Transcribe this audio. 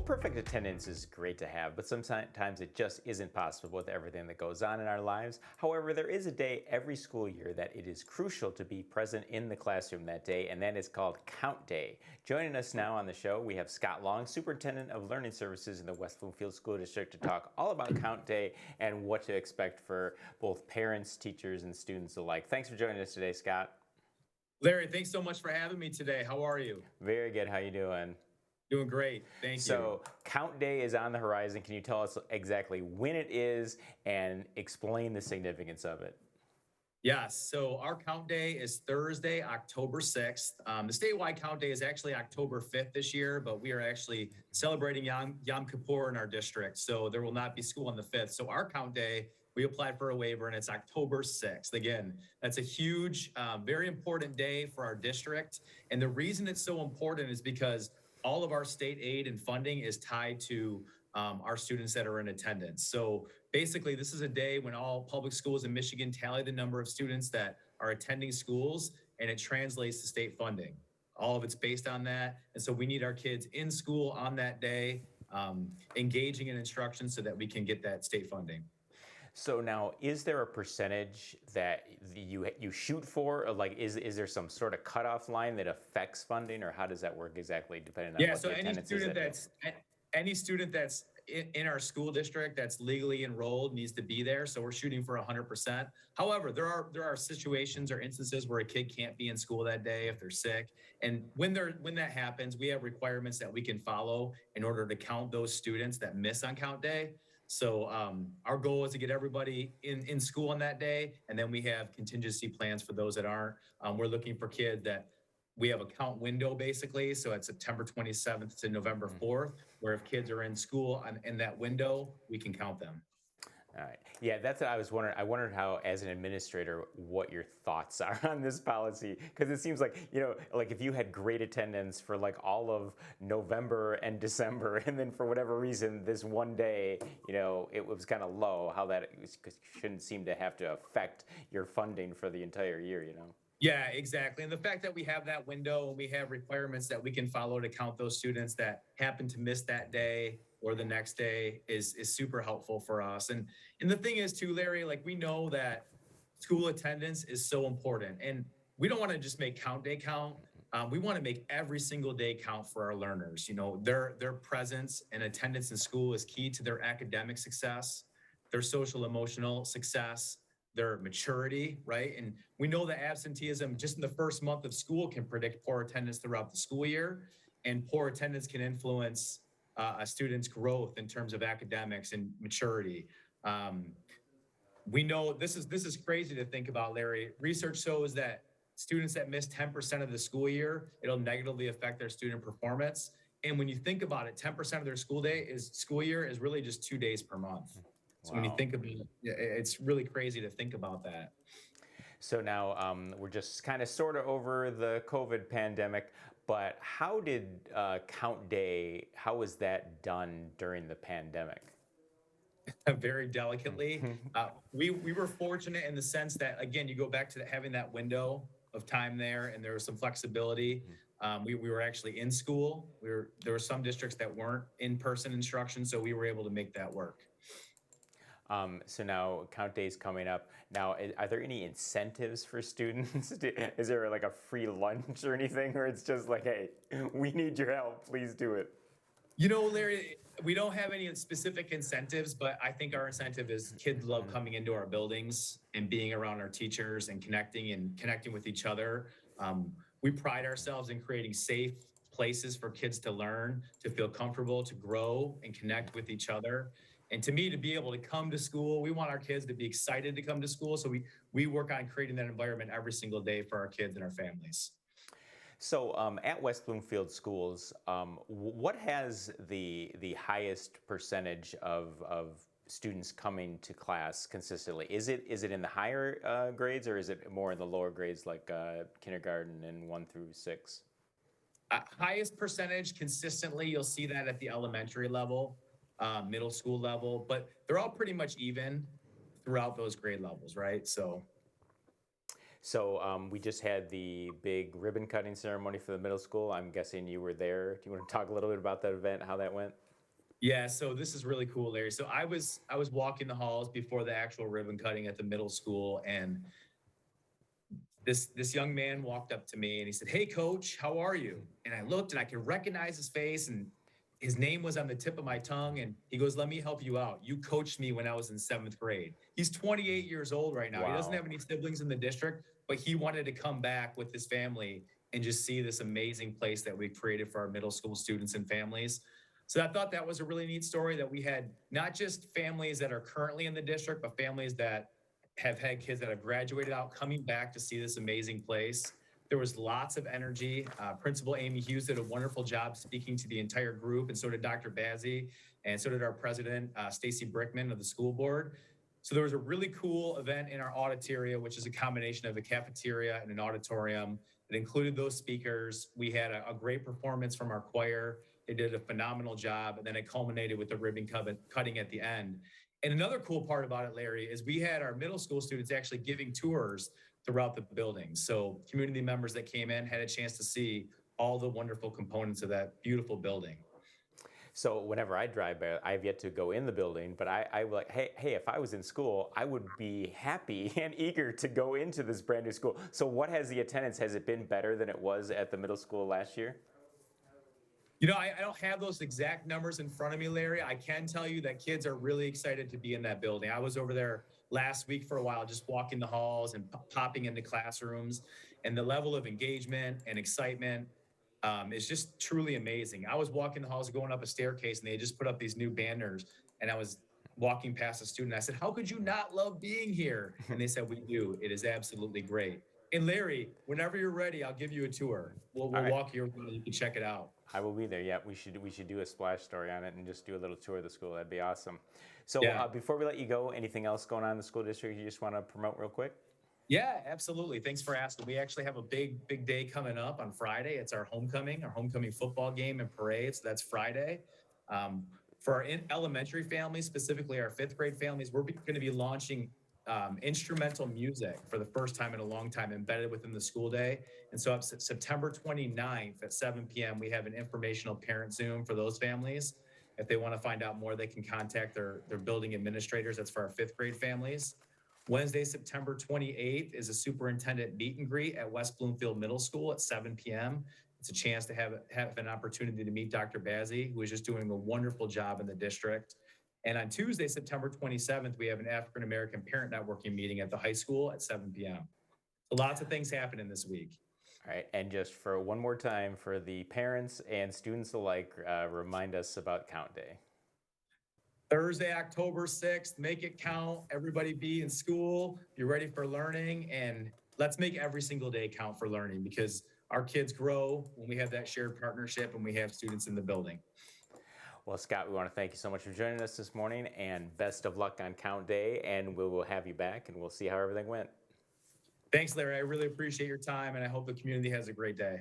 Perfect attendance is great to have, but sometimes it just isn't possible with everything that goes on in our lives. However, there is a day every school year that it is crucial to be present in the classroom that day, and that is called Count Day. Joining us now on the show, we have Scott Long, Superintendent of Learning Services in the West Bloomfield School District, to talk all about Count Day and what to expect for both parents, teachers, and students alike. Thanks for joining us today, Scott. Larry, thanks so much for having me today. How are you? Very good. How you doing? Doing great. Thank you. So, Count Day is on the horizon. Can you tell us exactly when it is and explain the significance of it? Yes. So our count day is Thursday, October 6th. The statewide count day is actually October 5th this year, but we are actually celebrating Yom Kippur in our district. So there will not be school on the 5th. So our count day, we applied for a waiver and it's October 6th. Again, that's a huge, very important day for our district. And the reason it's so important is because all of our state aid and funding is tied to our students that are in attendance. So basically, this is a day when all public schools in Michigan tally the number of students that are attending schools, and it translates to state funding. All of it's based on that. And so we need our kids in school on that day, engaging in instruction so that we can get that state funding. So now, is there a percentage that you shoot for? Or like, is there some sort of cutoff line that affects funding, or how does that work exactly, depending on Yeah, what so the attendance is? any student that's in our school district that's legally enrolled needs to be there. So we're shooting for 100%. However, there are situations or instances where a kid can't be in school that day if they're sick. And when that happens, we have requirements that we can follow in order to count those students that miss on count day. So our goal is to get everybody in school on that day, and then we have contingency plans for those that aren't. We're looking for kids that we have a count window basically. So it's September 27th to November 4th, where if kids are in school in that window, we can count them. All right. Yeah, that's what I was wondering. I wondered how, as an administrator, what your thoughts are on this policy, because it seems like, like if you had great attendance for like all of November and December, and then for whatever reason, this one day, it was kind of low, how that shouldn't seem to have to affect your funding for the entire year. Yeah, exactly. And the fact that we have that window and we have requirements that we can follow to count those students that happen to miss that day or the next day is super helpful for us. And the thing is too, Larry, like we know that school attendance is so important, and we don't want to just make count day count. We want to make every single day count for our learners. Their presence and attendance in school is key to their academic success, their social emotional success, their maturity, right? And we know that absenteeism just in the first month of school can predict poor attendance throughout the school year, and poor attendance can influence a student's growth in terms of academics and maturity. We know this is crazy to think about, Larry. Research shows that students that miss 10% of the school year, it'll negatively affect their student performance. And when you think about it, 10% of their school year is really just 2 days per month. So when you Wow. think of it, it's really crazy to think about that. So now we're just kind of sort of over the COVID pandemic, but how did Count Day, how was that done during the pandemic? Very delicately. We were fortunate in the sense that, again, you go back to having that window of time there, and there was some flexibility. We were actually in school. There were some districts that weren't in-person instruction, so we were able to make that work. So now Count Day is coming up. Now, are there any incentives for students? Is there like a free lunch or anything, or it's just like, hey, we need your help, please do it? Larry, we don't have any specific incentives, but I think our incentive is kids love coming into our buildings and being around our teachers and connecting with each other. We pride ourselves in creating safe places for kids to learn, to feel comfortable, to grow and connect with each other. And to me, to be able to come to school, we want our kids to be excited to come to school. So we work on creating that environment every single day for our kids and our families. So at West Bloomfield Schools, what has the highest percentage of students coming to class consistently? Is it in the higher grades, or is it more in the lower grades like kindergarten and 1 through 6? Highest percentage consistently, you'll see that at the elementary level, middle school level, but they're all pretty much even throughout those grade levels, right? So we just had the big ribbon cutting ceremony for the middle school. I'm guessing you were there. Do you want to talk a little bit about that event, how that went? Yeah, so this is really cool, Larry. So I was walking the halls before the actual ribbon cutting at the middle school, and this young man walked up to me and he said, "Hey, coach, how are you?" And I looked and I could recognize his face, and his name was on the tip of my tongue. And he goes, "Let me help you out. You coached me when I was in seventh grade." He's 28 years old right now. He doesn't Wow. have any siblings in the district, but he wanted to come back with his family and just see this amazing place that we created for our middle school students and families. So I thought that was a really neat story that we had not just families that are currently in the district, but families that have had kids that have graduated out coming back to see this amazing place. There was lots of energy. Principal Amy Hughes did a wonderful job speaking to the entire group, and so did Dr. Bazzi, and so did our president, Stacy Brickman of the school board. So there was a really cool event in our auditoria, which is a combination of a cafeteria and an auditorium. It included those speakers. We had a great performance from our choir. They did a phenomenal job, and then it culminated with the cutting at the end. And another cool part about it, Larry, is we had our middle school students actually giving tours throughout the building. So community members that came in had a chance to see all the wonderful components of that beautiful building. So whenever I drive by, I've yet to go in the building, but I like, hey, if I was in school, I would be happy and eager to go into this brand new school. So what has the attendance? Has it been better than it was at the middle school last year? You know, I don't have those exact numbers in front of me, Larry. I can tell you that kids are really excited to be in that building. I was over there last week for a while, just walking the halls and popping into classrooms, and the level of engagement and excitement is just truly amazing. I was walking the halls, going up a staircase, and they had just put up these new banners, and I was walking past a student. I said, "How could you not love being here?" And they said, "We do. It is absolutely great." And Larry, whenever you're ready, I'll give you a tour. We'll, All we'll right. walk you around and you can check it out. I will be there. Yeah, we should do a splash story on it and just do a little tour of the school. That'd be awesome. So Yeah. before we let you go, anything else going on in the school district you just want to promote real quick? Yeah, absolutely. Thanks for asking. We actually have a big day coming up on Friday. It's our homecoming football game and parade. So that's Friday. Um, for our elementary families, specifically our fifth grade families, we're going to be launching instrumental music for the first time in a long time embedded within the school day. And so up September 29th at 7 p.m., we have an informational parent Zoom for those families. If they want to find out more, they can contact their building administrators. That's for our fifth grade families. Wednesday, September 28th is a superintendent meet and greet at West Bloomfield Middle School at 7 p.m. It's a chance to have an opportunity to meet Dr. Bazzi, who is just doing a wonderful job in the district. And on Tuesday, September 27th, we have an African American parent networking meeting at the high school at 7 p.m. So lots of things happening this week. All right, and just for one more time, for the parents and students alike, remind us about Count Day. Thursday, October 6th, make it count. Everybody be in school, be ready for learning, and let's make every single day count for learning because our kids grow when we have that shared partnership and we have students in the building. Well, Scott, we want to thank you so much for joining us this morning, and best of luck on Count Day, and we will have you back, and we'll see how everything went. Thanks, Larry. I really appreciate your time, and I hope the community has a great day.